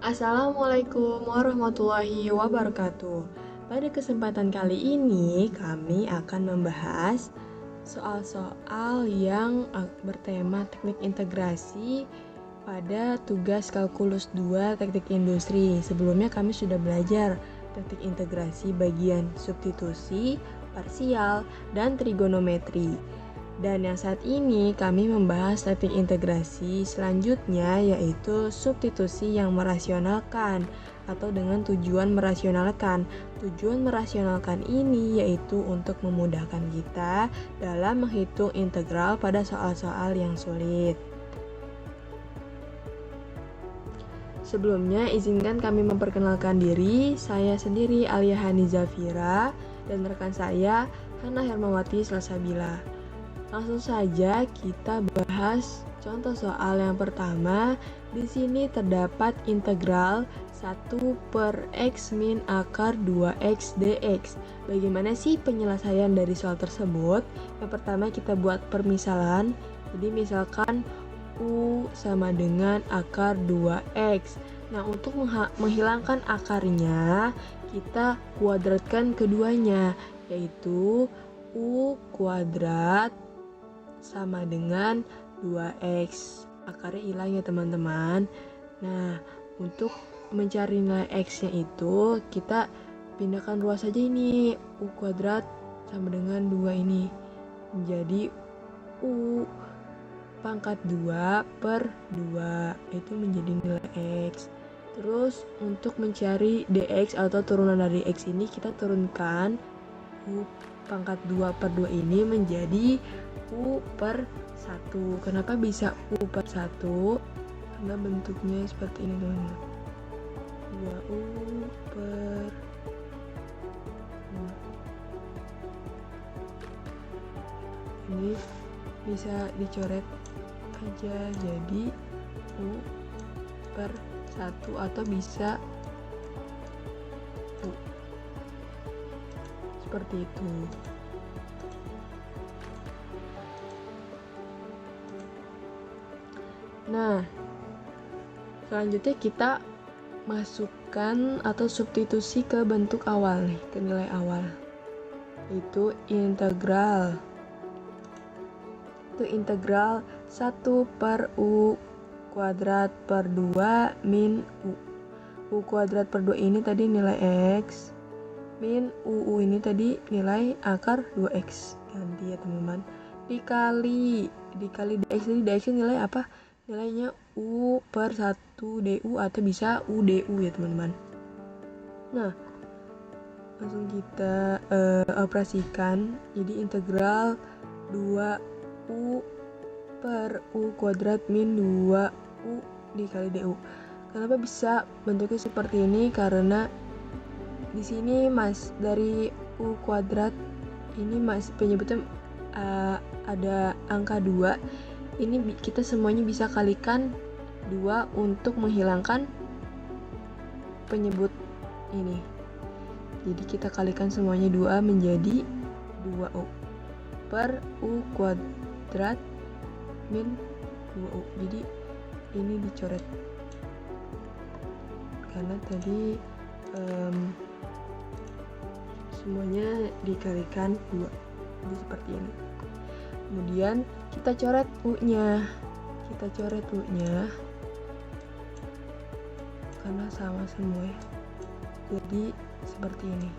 Assalamualaikum warahmatullahi wabarakatuh. Pada kesempatan kali ini, kami akan membahas soal-soal yang bertema teknik integrasi pada tugas kalkulus 2 teknik industri. Sebelumnya kami sudah belajar teknik integrasi bagian substitusi, parsial, dan trigonometri. Dan yang saat ini kami membahas teknik integrasi selanjutnya, yaitu substitusi yang merasionalkan atau dengan tujuan merasionalkan. Tujuan merasionalkan ini yaitu untuk memudahkan kita dalam menghitung integral pada soal-soal yang sulit. Sebelumnya, izinkan kami memperkenalkan diri. Saya sendiri Alia Hani Zafira dan rekan saya Hana Hermawati Salsabila. Langsung saja kita bahas contoh soal yang pertama. Di sini terdapat integral 1/x min akar 2x dx. Bagaimana sih penyelesaian dari soal tersebut? Yang pertama kita buat permisalan. Jadi misalkan U sama dengan akar 2x. Nah, untuk menghilangkan akarnya, kita kuadratkan keduanya, yaitu U kuadrat sama dengan 2x. Akarnya hilang ya teman-teman. Nah, untuk mencari nilai x-nya itu kita pindahkan ruas saja ini. U kuadrat sama dengan 2 ini menjadi U pangkat 2 per 2. Itu menjadi nilai x. Terus untuk mencari dx atau turunan dari x ini kita turunkan U pangkat 2 per 2 ini menjadi U per 1. Kenapa bisa U per 1? Karena bentuknya seperti ini teman-teman. 2U per 2. Ini bisa dicoret aja jadi U per 1 atau bisa U. Seperti itu. Nah, selanjutnya kita masukkan atau substitusi ke bentuk awal nih, ke nilai awal. Itu integral. Itu integral 1 per U kuadrat per 2 min U. U kuadrat per 2 ini tadi nilai X. Min UU ini tadi nilai akar 2X. Ganti ya teman-teman. Dikali dx. Jadi dx nilai apa? Nilainya U per 1 DU atau bisa U DU ya teman-teman. Nah, langsung kita operasikan. Jadi integral 2U per U kuadrat min 2U dikali DU. Kenapa bisa bentuknya seperti ini? Karena di sini dari U kuadrat ini penyebutnya ada angka 2. Ini kita semuanya bisa kalikan 2 untuk menghilangkan penyebut ini. Jadi kita kalikan semuanya 2 menjadi 2U per U kuadrat min 2U. Jadi ini dicoret karena tadi semuanya dikalikan 2. Jadi seperti ini. Kemudian kita coret U-nya. Karena sama semua ya. Jadi seperti ini.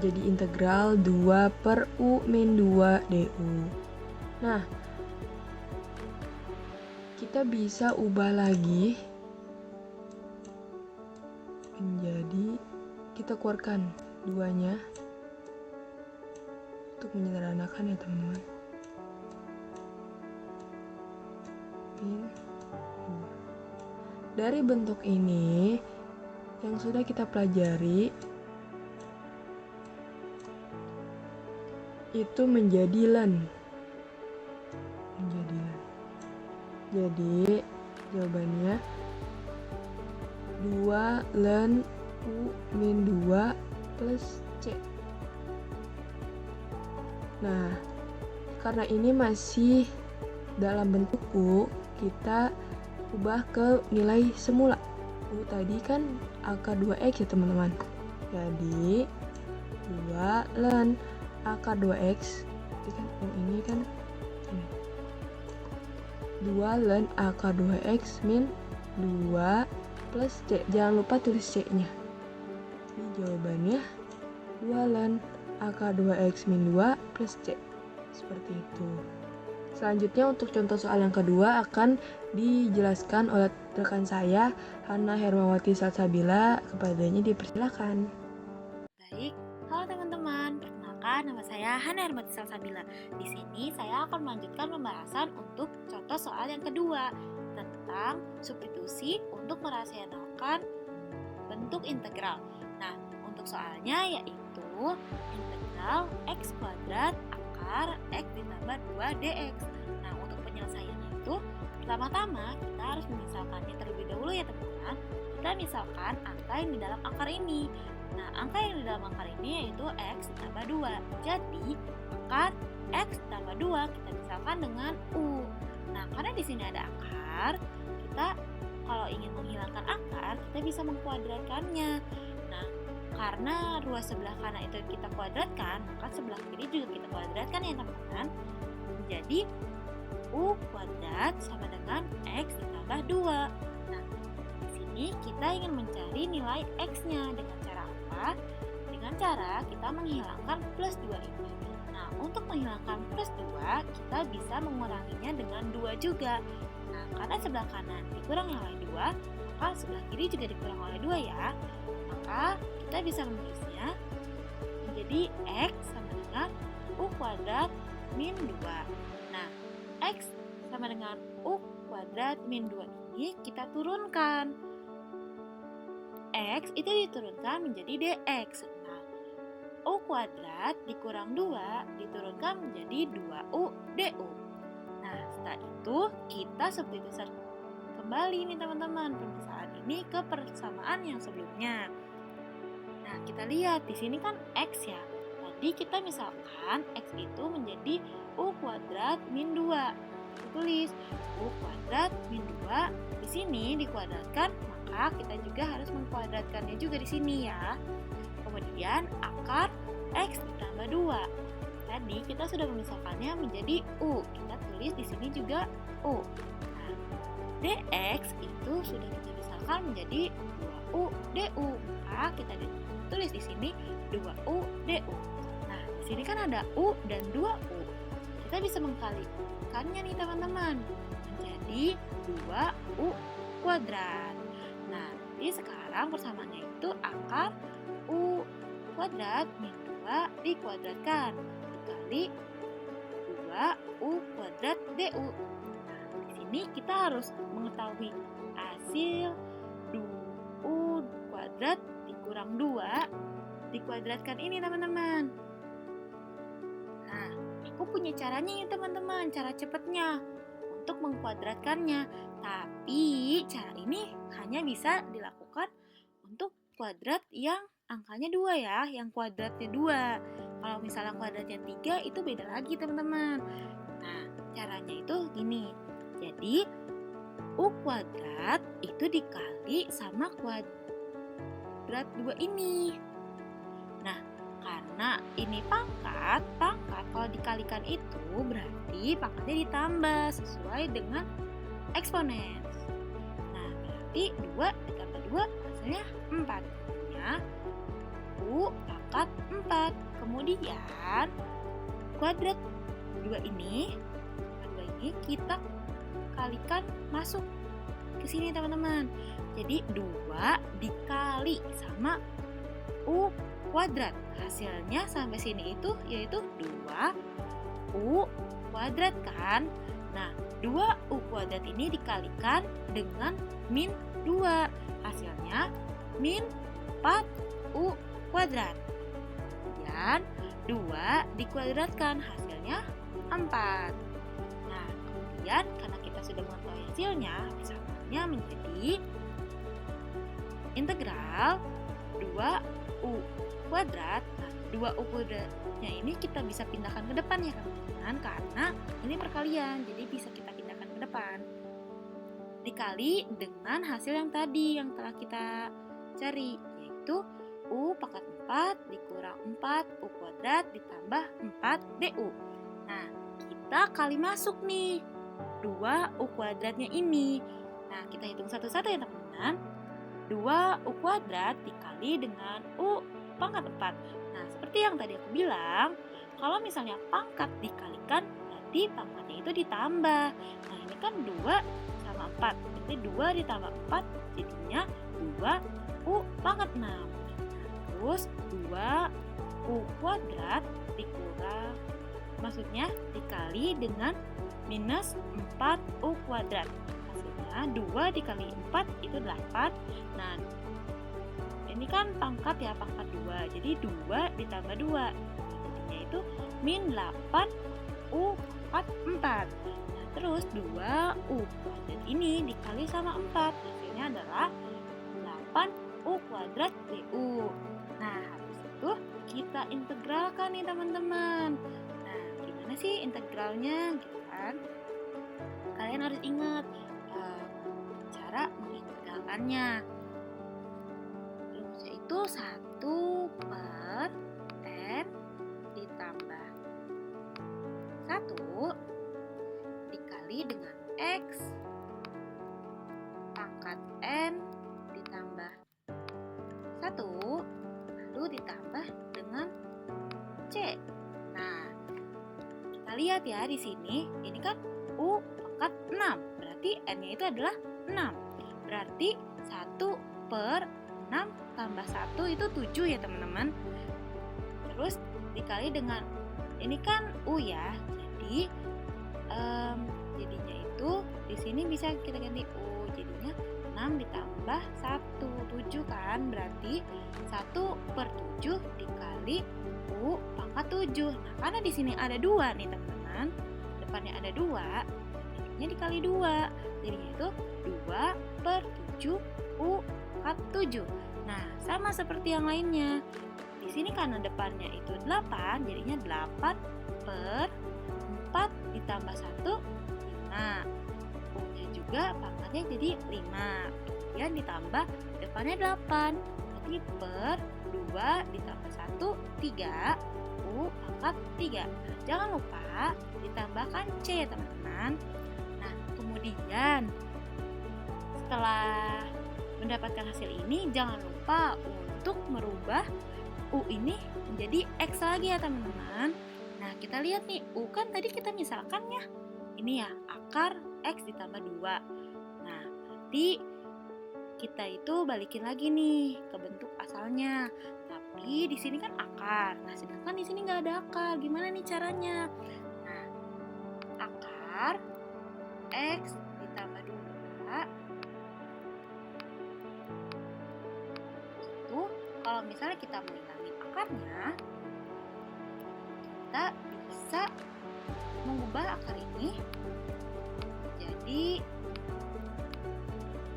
Jadi integral 2 per U min 2 DU. Nah, kita bisa ubah lagi menjadi, kita keluarkan 2-nya untuk menyederhanakan ya teman-teman. Dari bentuk ini yang sudah kita pelajari itu menjadi len. Jadi jawabannya 2 ln U min 2 plus C. Nah, karena ini masih dalam bentuk U, kita ubah ke nilai semula. U tadi kan akar 2x ya teman-teman. Jadi 2 ln akar 2x, jadi kan U ini kan 2 ln akar 2x min 2 plus C. Jangan lupa tulis C-nya. Ini jawabannya 2 ln akar 2x min 2 plus C. Seperti itu. Selanjutnya untuk contoh soal yang kedua akan dijelaskan oleh rekan saya, Hana Hermawati Salsabila. Kepadanya dipersilakan. Baik, halo teman-teman. Perkenalkan, nama saya Hana Hermawati Salsabila. Di sini saya akan melanjutkan pembahasan untuk contoh soal yang kedua tentang substitusi untuk merasionalkan bentuk integral. Nah, untuk soalnya yaitu integral x kuadrat akar x ditambah 2 dx. Nah, untuk penyelesaiannya itu pertama-tama kita harus memisalkannya terlebih dahulu ya teman-teman. Kita misalkan angka yang di dalam akar ini. Nah, angka yang di dalam akar ini yaitu x ditambah 2. Jadi, akar x ditambah 2 kita misalkan dengan u. Nah, karena di sini ada akar, kita kalau ingin menghilangkan akar, kita bisa mengkuadratkannya. Nah, karena ruas sebelah kanan itu kita kuadratkan, maka sebelah kiri juga kita kuadratkan ya teman-teman. Jadi u kuadrat sama dengan x ditambah 2. Nah, di sini kita ingin mencari nilai x-nya dengan cara apa? Dengan cara kita menghilangkan plus 2 ini. Nah, untuk menghilangkan plus 2, kita bisa menguranginya dengan 2 juga. Nah, karena sebelah kanan dikurang oleh 2, maka sebelah kiri juga dikurang oleh 2 ya. Maka kita bisa menulisnya menjadi x sama dengan u kuadrat min 2. Nah, x sama dengan u kuadrat min 2 ini kita turunkan. X itu diturunkan menjadi dx. Nah, u kuadrat dikurang 2 diturunkan menjadi 2u du. Nah, setelah itu kita substitusi kembali nih teman-teman permisalan ini ke persamaan yang sebelumnya. Nah, kita lihat di sini kan x ya. Tadi kita misalkan x itu menjadi u kuadrat min 2. Tulis u kuadrat min 2 di sini dikuadratkan, maka kita juga harus mengkuadratkannya juga di sini ya. Kemudian akar x ditambah 2. Tadi kita sudah memisahkannya menjadi u. Kita tulis di sini juga u. Nah, dx itu sudah kita misalkan menjadi 2u du. Maka kita tulis di sini 2u du. Nah, di sini kan ada u dan 2u. Kita bisa mengkalikannya nih teman-teman menjadi 2u kuadrat. Nah, jadi sekarang persamaannya itu akar u kuadrat min 2 dikuadratkan dikali 2u kuadrat du. Nah, di sini kita harus mengetahui hasil 2u kuadrat dikurang 2 dikuadratkan ini teman-teman. Nah, aku punya caranya ya teman-teman, cara cepatnya untuk mengkuadratkannya. Tapi cara ini hanya bisa dilakukan untuk kuadrat yang angkanya 2 ya, yang kuadratnya 2. Kalau misalnya kuadratnya 3 itu beda lagi teman-teman. Nah, caranya itu gini. Jadi, u kuadrat itu dikali sama kuadrat 2 ini. Nah, karena ini pangkat kalau dikalikan itu berarti pangkatnya ditambah sesuai dengan eksponen. Nah, berarti 2 ditambah 2 hasilnya 4. Ya, u pangkat 4. Kemudian kuadrat 2 ini kita kalikan masuk ke sini teman-teman. Jadi 2 dikali sama u kuadrat. Hasilnya sampai sini itu yaitu 2u kuadrat kan. Nah, 2u kuadrat ini dikalikan dengan min 2. Hasilnya min 4u kuadrat. Dan 2 dikuadratkan hasilnya 4. Nah, kemudian karena kita sudah mengetahui hasilnya, misalnya menjadi integral 2u kuadrat. Nah, 2 U kuadratnya ini kita bisa pindahkan ke depan ya teman-teman, karena ini perkalian, jadi bisa kita pindahkan ke depan. Dikali dengan hasil yang tadi yang telah kita cari, yaitu U pangkat 4 dikurang 4 U kuadrat ditambah 4 DU. Nah, kita kali masuk nih 2 U kuadratnya ini. Nah, kita hitung satu-satu ya teman-teman. 2 U kuadrat dikali dengan U pangkat 4. Nah, seperti yang tadi aku bilang, kalau misalnya pangkat dikalikan, berarti pangkatnya itu ditambah. Nah, ini kan 2 sama 4, berarti 2 ditambah 4 jadinya 2 U pangkat 6. Terus 2 U kuadrat dikali dengan minus 4 U kuadrat. Hasilnya 2 dikali 4 itu 8. Nah, ini kan pangkat ya, pangkat 2. Jadi 2 ditambah 2. Jadinya itu min 8 U pangkat 4. Nah, terus 2 U kuadrat ini dikali sama 4. Hasilnya adalah 8 U kuadrat DU. Nah, habis itu kita integralkan nih teman-teman. Nah, gimana sih integralnya gitu kan? Kalian harus ingat cara mengintegralkannya. Rumusnya itu 1 per N ditambah 1 dikali dengan X pangkat N ditambah 1 lalu ditambah dengan C. Nah, kita lihat ya di sini, ini kan U pangkat 6, berarti N-nya itu adalah 6. Berarti 1 per 6 tambah 1 itu 7 ya teman-teman. Terus dikali dengan, ini kan U ya, jadi jadinya itu di sini bisa kita ganti U, jadinya 6 ditambah 1, 7 kan, berarti 1 per 7 dikali U pangkat 7. Nah, karena di sini ada 2 nih teman-teman, depannya ada 2, jadinya dikali 2, jadinya itu 2 per 7 U pangkat 7. Nah, sama seperti yang lainnya. Di sini karena depannya itu 8, jadinya 8 per 4 ditambah 1, 5. U-nya juga pangkatnya jadi 5. Kemudian ditambah depannya 8. Berarti per 2 ditambah 1, 3. U pangkat 3. Nah, jangan lupa ditambahkan C teman-teman. Nah, kemudian setelah mendapatkan hasil ini, jangan lupa untuk merubah U ini menjadi X lagi ya teman-teman. Nah, kita lihat nih, U kan tadi kita misalkan ya, ini ya, akar X ditambah 2. Nah, berarti kita itu balikin lagi nih ke bentuk asalnya. Tapi di sini kan akar. Nah, sedangkan di sini nggak ada akar. Gimana nih caranya? Nah, akar X ditambah 2 itu kalau misalnya kita menghilangin akarnya, kita bisa mengubah akar ini jadi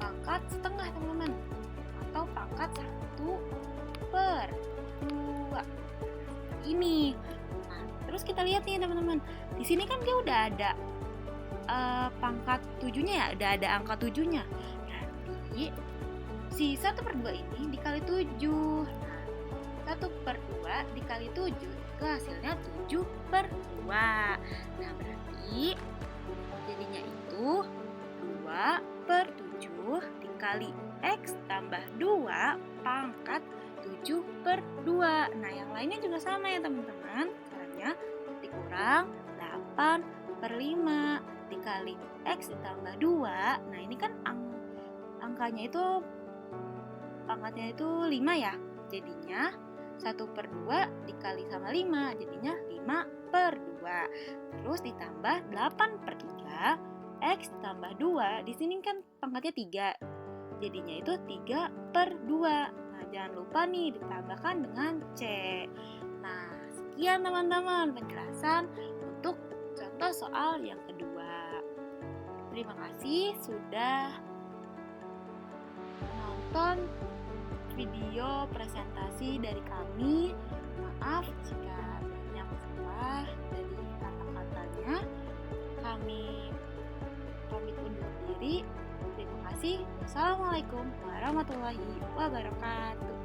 pangkat setengah teman-teman, atau pangkat 1 per 2 ini. Nah, terus kita lihat nih teman-teman, di sini kan dia udah ada pangkat 7-nya ya, udah ada angka 7-nya. Berarti si 1 per 2 ini dikali 7. Nah, 1 per 2 dikali 7 itu hasilnya 7 per 2. Nah, berarti jadinya itu 2 per 7 dikali X tambah 2 pangkat 7 per 2. Nah, yang lainnya juga sama ya teman-teman. Caranya dikurang 8 per 5 dikali X ditambah 2. Nah, ini kan angkanya itu pangkatnya itu 5 ya. Jadinya 1 per 2 dikali sama 5, jadinya 5 per 2. Terus ditambah 8 per 3, X tambah 2. Di sini kan pangkatnya 3, jadinya itu 3 per 2. Nah, jangan lupa nih ditambahkan dengan C. Nah, sekian teman-teman penjelasan untuk contoh soal yang kedua. Terima kasih sudah menonton video presentasi dari kami. maaf jika banyak salah dari kata-katanya. Kami pamit undur diri. Terima kasih. Wassalamualaikum warahmatullahi wabarakatuh.